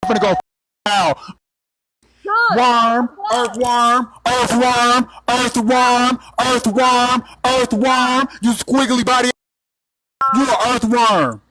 I'm gonna go now. Worm, earthworm, earthworm, earthworm, earthworm, earthworm. You squiggly body. You an earthworm.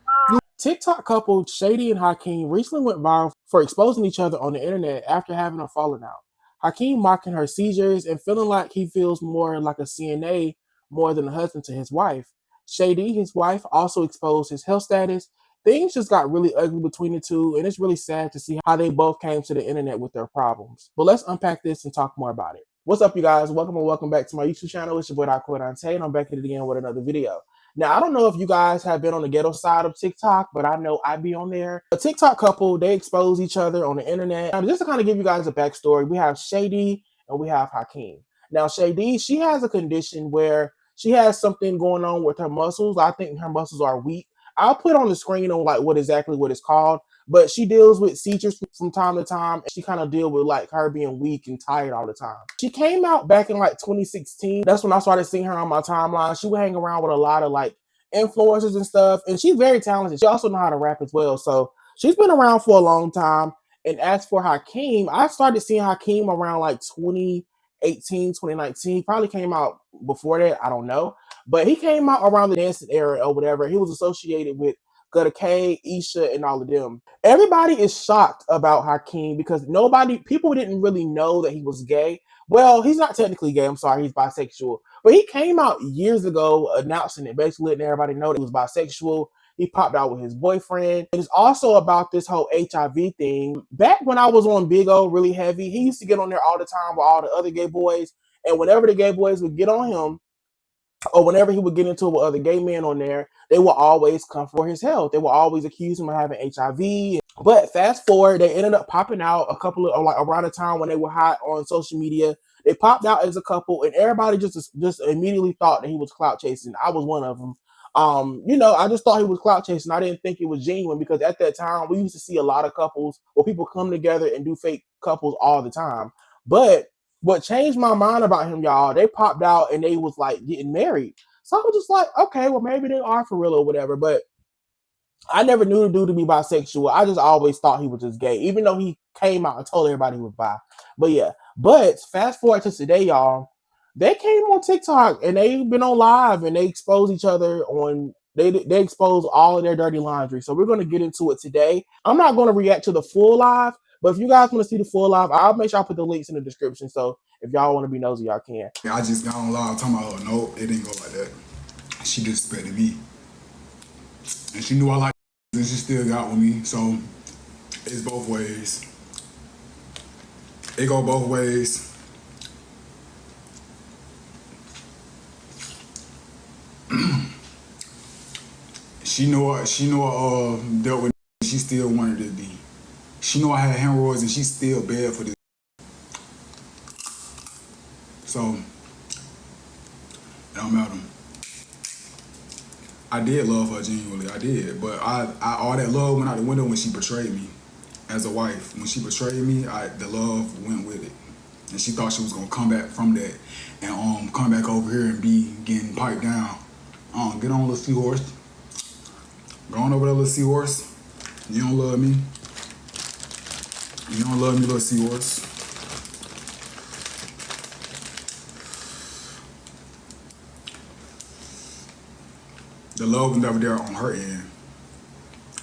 TikTok couple Shady and Hakeem recently went viral for exposing each other on the internet after having a falling out. Hakeem mocking her seizures and feeling like he feels more like a CNA more than a husband to his wife. Shady, his wife, also exposed his health status. Things just got really ugly between the two, and it's really sad to see how they both came to the internet with their problems. But let's unpack this and talk more about it. What's up, you guys? Welcome and welcome back to my YouTube channel. It's your boy Aquante, and I'm back at it again with another video. Now, I don't know if you guys have been on the ghetto side of TikTok, but I know I be on there. A TikTok couple, they expose each other on the internet. Now, just to kind of give you guys a backstory, we have Shady and we have Hakeem. Now, Shady, she has a condition where she has something going on with her muscles. I think her muscles are weak. I'll put on the screen on like what it's called, but she deals with seizures from time to time. And she kind of deal with like her being weak and tired all the time. She came out back in like 2016. That's when I started seeing her on my timeline. She would hang around with a lot of like influencers and stuff, and she's very talented. She also know how to rap as well. So she's been around for a long time. And as for Hakeem, I started seeing Hakeem around like 2018, 2019. He probably came out before that. I don't know. But he came out around the dancing era or whatever. He was associated with Gutter K, Isha, and all of them. Everybody is shocked about Hakeem because people didn't really know that he was gay. Well, he's not technically gay. I'm sorry, he's bisexual. But he came out years ago announcing it, basically letting everybody know that he was bisexual. He popped out with his boyfriend. And it's also about this whole HIV thing. Back when I was on Big O really heavy, he used to get on there all the time with all the other gay boys. And whenever the gay boys would get on him, or whenever he would get into it with other gay men on there, they will always come for his health. They will always accuse him of having HIV. But fast forward, they ended up popping out a couple of like around the time when they were hot on social media. They popped out as a couple, and everybody just immediately thought that he was clout chasing. I was one of them. I just thought he was clout chasing. I didn't think it was genuine because at that time we used to see a lot of couples where people come together and do fake couples all the time. But what changed my mind about him, y'all, they popped out and they was like getting married. So I was just like, okay, well maybe they are for real or whatever. But I never knew the dude to be bisexual. I just always thought he was just gay, even though he came out and told everybody he was bi. But yeah, but fast forward to today, y'all. They came on TikTok and they've been on live and they expose each other on. They expose all of their dirty laundry. So we're gonna get into it today. I'm not gonna react to the full live, but if you guys want to see the full live, I'll make sure I put the links in the description. So if y'all want to be nosy, y'all can. I just got on live talking about, oh, no, it didn't go like that. She disrespected me. And she knew I liked it, and she still got with me. So it's both ways. It go both ways. She knew I dealt with it, she still wanted it to be. She knew I had hemorrhoids and she still bad for this. So it don't matter. I did love her genuinely, I did. But I all that love went out the window when she betrayed me as a wife. When she betrayed me, the love went with it. And she thought she was gonna come back from that and come back over here and be getting piped down. Get on, little seahorse. Go on over there, little seahorse. You don't love me. You don't love me, little seahorse. The love was never there on her end.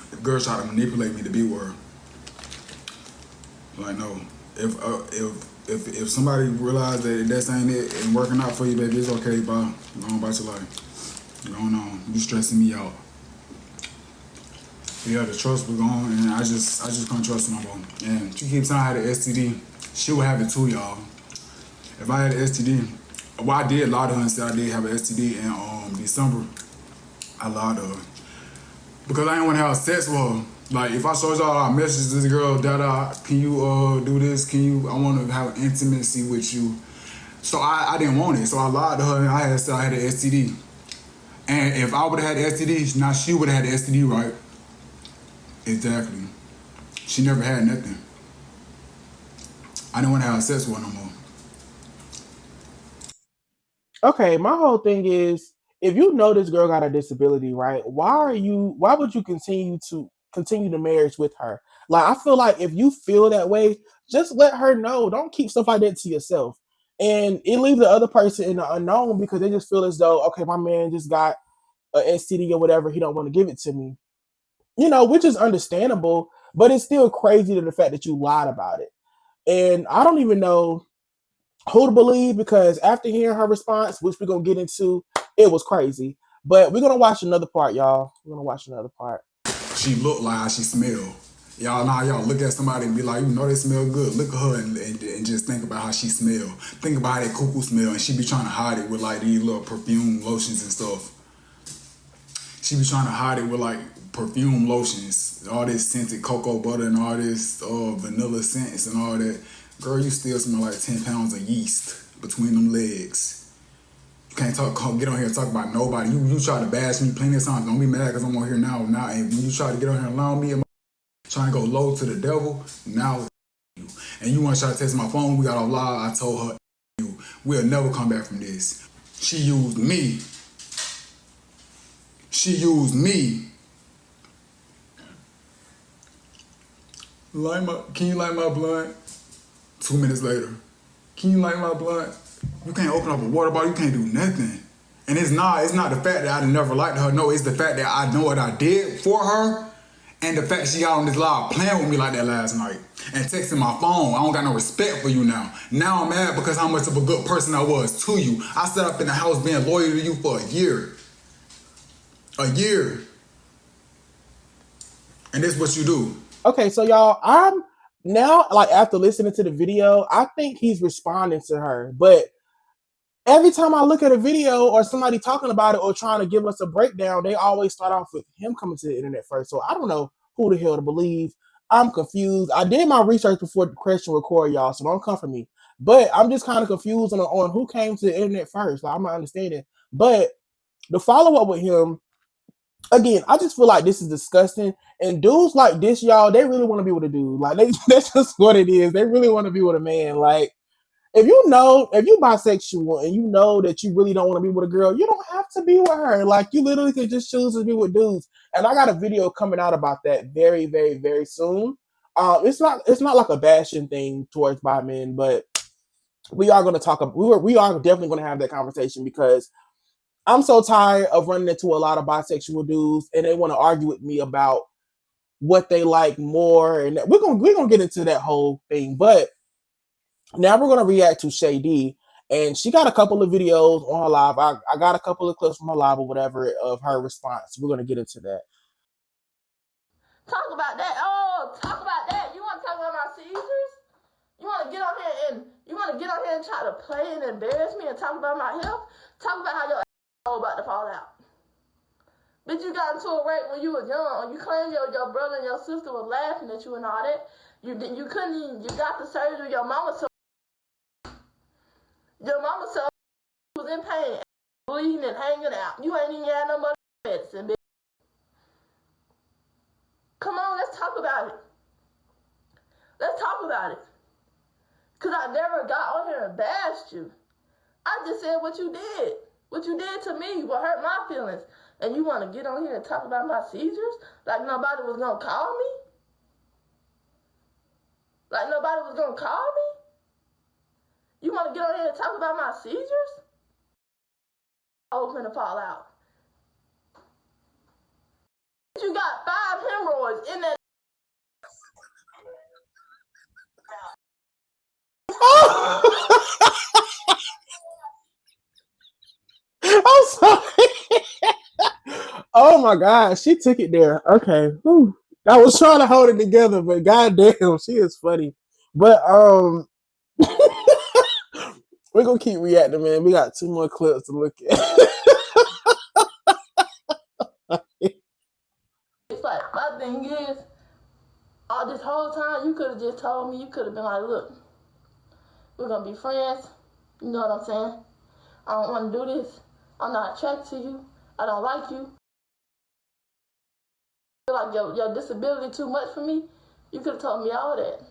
The girl tried to manipulate me to be with her. Like, no. If somebody realized that that's ain't it and working out for you, baby, it's okay, bye. Go on about your life. Going on. You stressing me out. Yeah, the trust was gone, and I just couldn't trust her no more. And she keeps saying I had an STD. She would have it too, y'all. If I had an STD, well, I did lie to her and say I did have an STD in December. I lied to her because I didn't want to have sex with her. Like, if I showed y'all I messaged this girl, can you do this? I want to have intimacy with you. So I didn't want it. So I lied to her and I had said I had an STD. And if I would have had the STD, now she would have had the STD, right? Exactly. She never had nothing. I didn't want to have sex with her no more. Okay, my whole thing is, if you know this girl got a disability, right? Why would you continue to continue the marriage with her. Like, I feel like if you feel that way, just let her know. Don't keep stuff like that to yourself. And it leaves the other person in the unknown because they just feel as though, okay, my man just got a STD or whatever, he don't want to give it to me. Which is understandable, but it's still crazy to the fact that you lied about it. And I don't even know who to believe because after hearing her response, which we're gonna get into, it was crazy. But we're gonna watch another part, y'all. We're gonna watch another part. She looked like how she smelled. Y'all look at somebody and be like, they smell good. Look at her and just think about how she smell. Think about how that cuckoo smell, and she be trying to hide it with like these little perfume lotions and stuff. She be trying to hide it with like perfume lotions, all this scented cocoa butter and all this vanilla scents and all that. Girl, you still smell like 10 pounds of yeast between them legs. You can't get on here and talk about nobody. You try to bash me plenty of times. Don't be mad because I'm on here now. And when you try to get on here and allow me and trying to go low to the devil, now you. And you want to try to test my phone, we got off live, I told her, you. We'll never come back from this. She used me. She used me. Can you light my blunt? 2 minutes later. Can you light my blunt? You can't open up a water bottle, you can't do nothing. And it's not the fact that I never liked her. No, it's the fact that I know what I did for her. And the fact she got on this live playing with me like that last night. And texting my phone. I don't got no respect for you now. Now I'm mad because how much of a good person I was to you. I sat up in the house being loyal to you for a year. A year. And this is what you do. Okay, so y'all, I'm now, like, after listening to the video, I think he's responding to her. But every time I look at a video or somebody talking about it or trying to give us a breakdown, they always start off with him coming to the internet first. So I don't know who the hell to believe. I'm confused. I did my research before the question record, y'all, so don't come for me. But I'm just kind of confused on who came to the internet first. Like, I'm not understanding. But the follow-up with him, again, I just feel like this is disgusting. And dudes like this, y'all, they really want to be with a dude. Like, that's just what it is. They really want to be with a man. Like, if you bisexual and you know that you really don't want to be with a girl, you don't have to be with her. Like, you literally can just choose to be with dudes. And I got a video coming out about that very, very, very soon. It's not like a bashing thing towards bi men, but we are going to talk about, we are definitely going to have that conversation because I'm so tired of running into a lot of bisexual dudes and they want to argue with me about what they like more. And we're gonna get into that whole thing. But now we're gonna react to Shady. And she got a couple of videos on her live. I got a couple of clips from her live or whatever of her response. We're gonna get into that. Talk about that. Oh, talk about that. You want to talk about my seizures? You want to get on here and try to play and embarrass me and talk about my health? Talk about how your about to fall out. Bitch, you got into a rape when you was young. You claimed your brother and your sister was laughing at you and all that. You couldn't even, you got the surgery. Your mama said you was in pain, bleeding and hanging out. You ain't even had no much medicine, bitch. Come on, let's talk about it. Let's talk about it. Because I never got on here and bashed you. I just said what you did. What you did to me will hurt my feelings. And you want to get on here and talk about my seizures? Like nobody was going to call me? Like nobody was going to call me? You want to get on here and talk about my seizures? Open to fall out. You got 5 hemorrhoids in that. I'm sorry. Oh my God, she took it there. Okay. Whew. I was trying to hold it together, but goddamn, she is funny. But we're gonna keep reacting, man. We got 2 more clips to look at. It's like, my thing is, all this whole time, you could have just told me, you could have been like, look, we're going to be friends. You know what I'm saying? I don't want to do this. I'm not attracted to you. I don't like you. I feel like your disability too much for me. You could have told me all that.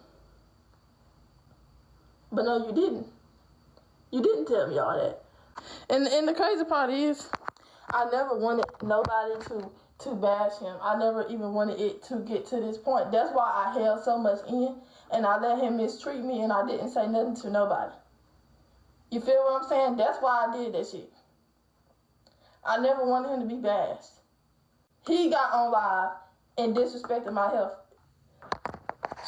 But no, you didn't. You didn't tell me all that. And the crazy part is, I never wanted nobody to to bash him. I never even wanted it to get to this point. That's why I held so much in and I let him mistreat me and I didn't say nothing to nobody. You feel what I'm saying? That's why I did that shit. I never wanted him to be bashed. He got on live and disrespected my health.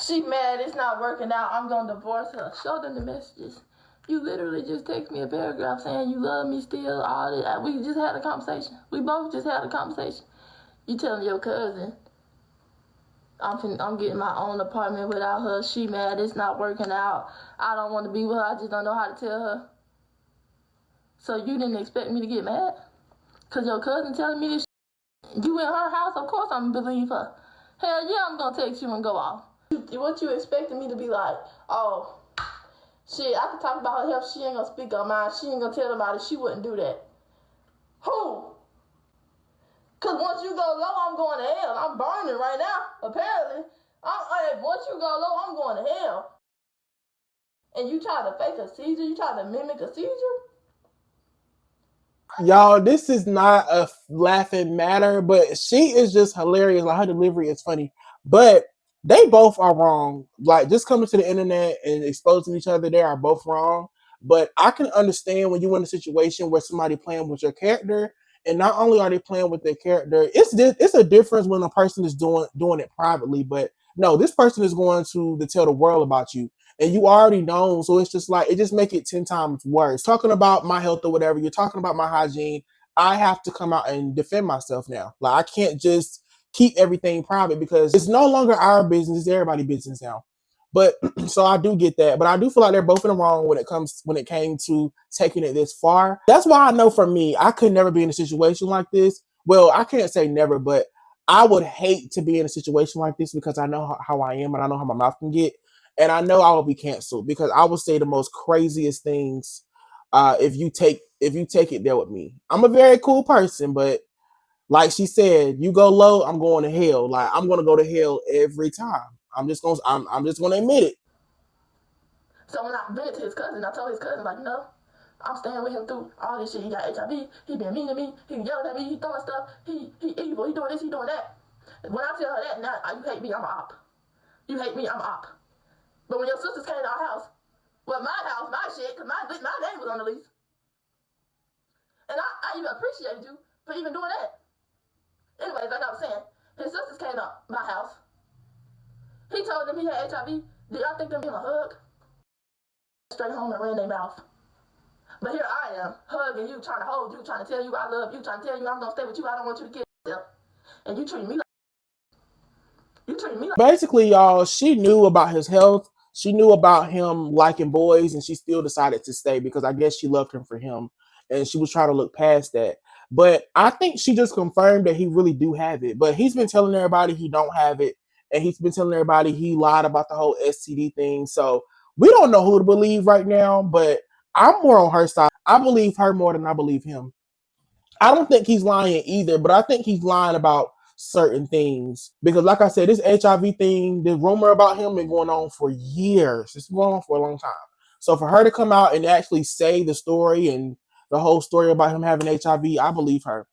She mad, it's not working out, I'm gonna divorce her. Show them the messages. You literally just text me a paragraph saying you love me still, all that. We just had a conversation. We both just had a conversation. You telling your cousin, I'm getting my own apartment without her. She mad, it's not working out. I don't want to be with her, I just don't know how to tell her. So you didn't expect me to get mad? Because your cousin telling me this shit. You in her house, of course I'm going to believe her. Hell yeah, I'm going to text you and go off. What you expecting me to be like? Oh, shit, I can talk about her health. She ain't going to speak on mine. She ain't going to tell nobody. She wouldn't do that. Who? Because once you go low, I'm going to hell. I'm burning right now, apparently. Once you go low, I'm going to hell. And you try to fake a seizure? You try to mimic a seizure? Y'all, this is not a laughing matter, but she is just hilarious. Like, her delivery is funny. But they both are wrong. Like, just coming to the internet and exposing each other, they are both wrong. But I can understand when you're in a situation where somebody playing with your character, and not only are they playing with their character, it's a difference when a person is doing it privately. But no, this person is going to tell the world about you, and you already know. So it's just like, it just make it 10 times worse. Talking about my health or whatever, you're talking about my hygiene. I have to come out and defend myself now. Like, I can't just keep everything private because it's no longer our business, it's everybody's business now. But so I do get that, but I do feel like they're both in the wrong when it came to taking it this far. That's why I know for me, I could never be in a situation like this. Well, I can't say never, but I would hate to be in a situation like this because I know how I am and I know how my mouth can get. And I know I will be canceled because I will say the most craziest things if you take it there with me. I'm a very cool person, but like she said, you go low, I'm going to hell. Like, I'm gonna go to hell every time. I'm just gonna admit it. So when I vented to his cousin, I told his cousin, like, no, I'm staying with him through all this shit. He got HIV, he been mean to me, he yelling at me, he throwing stuff, he evil, he doing this, he doing that. When I tell her that, now you hate me, I'm an op. You hate me, I'm an op. But when your sisters came to our house, well, my house, my shit, because my name was on the lease. And I even appreciated you for even doing that. Anyways, like I was saying, his sisters came to my house. He told them he had HIV. Did y'all think them give him a hug? Straight home and ran their mouth. But here I am, hugging you, trying to hold you, trying to tell you I love you, trying to tell you I'm going to stay with you, I don't want you to kill yourself. And you treat me like... Basically, y'all, she knew about his health. She knew about him liking boys, and she still decided to stay because I guess she loved him for him. And she was trying to look past that. But I think she just confirmed that he really do have it. But he's been telling everybody he don't have it. And he's been telling everybody he lied about the whole STD thing. So we don't know who to believe right now, but I'm more on her side. I believe her more than I believe him. I don't think he's lying either, but I think he's lying about certain things. Because like I said, this HIV thing, the rumor about him been going on for years. It's been going on for a long time. So for her to come out and actually say the story and the whole story about him having HIV, I believe her.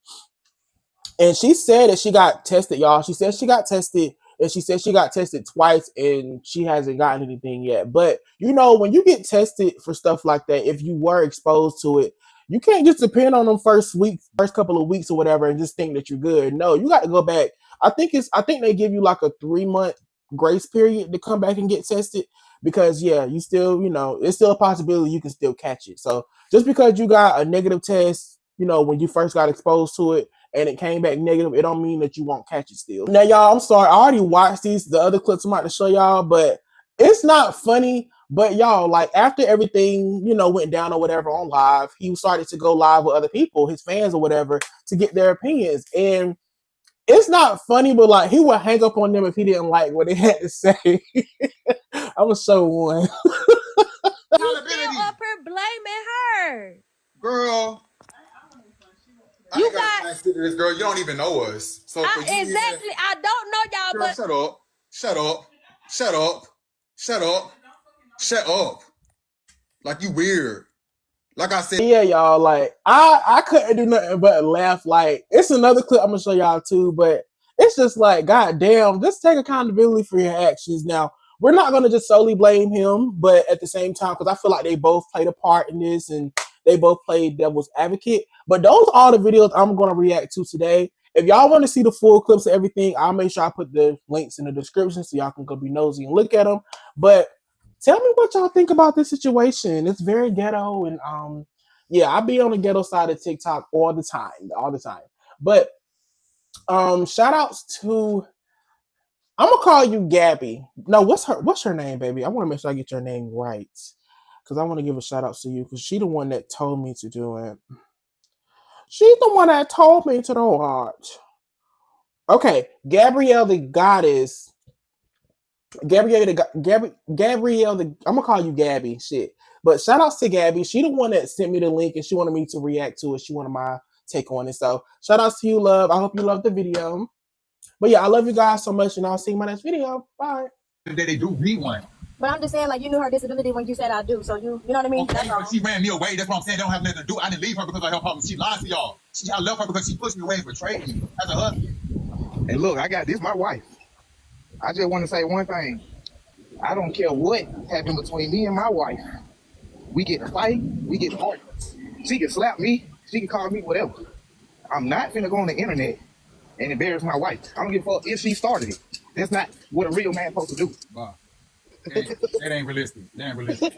And she said that she got tested, y'all. She said she got tested, and she said she got tested twice, and she hasn't gotten anything yet. But, you know, when you get tested for stuff like that, if you were exposed to it, you can't just depend on them first couple of weeks or whatever and just think that you're good. No, you got to go back. I think they give you like a 3-month grace period to come back and get tested because, yeah, you still, you know, it's still a possibility you can still catch it. So just because you got a negative test, you know, when you first got exposed to it, and it came back negative, it don't mean that you won't catch it still. Now, y'all, I'm sorry. I already watched the other clips I'm about to show y'all, but it's not funny. But y'all, like, after everything, you know, went down or whatever on live, he started to go live with other people, his fans or whatever, to get their opinions. And it's not funny, but like, he would hang up on them if he didn't like what they had to say. I'm gonna show one. You still up here blaming her. Girl, I ain't got time to sit to this, girl. You don't even know us. So for you exactly. I don't know y'all, girl, but shut up. Shut up. Shut up. Shut up. Shut up. Like, you weird. Like I said, yeah, y'all, like I couldn't do nothing but laugh. Like it's another clip I'm gonna show y'all too, but it's just like, god damn, just take accountability for your actions. Now we're not gonna just solely blame him, but at the same time, because I feel like they both played a part in this and they both played devil's advocate. But those are the videos I'm gonna react to today. If y'all want to see the full clips of everything, I'll make sure I put the links in the description so y'all can go be nosy and look at them. But tell me what y'all think about this situation. It's very ghetto, and yeah, I be on the ghetto side of TikTok all the time, But shout outs to, I'm gonna call you Gabby. No, what's her name, baby? I want to make sure I get your name right because I want to give a shout out to you because she the one that told me to do it. She's the one that told me to do it. Okay, Gabrielle the goddess. Gabrielle the I'm gonna call you Gabby. Shit. But shout outs to Gabby. She the one that sent me the link and she wanted me to react to it. She wanted my take on it. So shout outs to you, love. I hope you love the video. But yeah, I love you guys so much and I'll see you in my next video. Bye. They do need one. But I'm just saying, like, you knew her disability when you said I do. So you know what I mean? Okay, but she ran me away. That's what I'm saying. They don't have nothing to do. I didn't leave her because of her problem. She lied to y'all. I left her because she pushed me away and betrayed me as a husband. And look, I got this my wife. I just want to say one thing. I don't care what happened between me and my wife. We get to fight, we get to argue. She can slap me, she can call me whatever. I'm not finna go on the internet and embarrass my wife. I don't give a fuck if she started it. That's not what a real man supposed to do. Wow. That ain't realistic. That ain't realistic.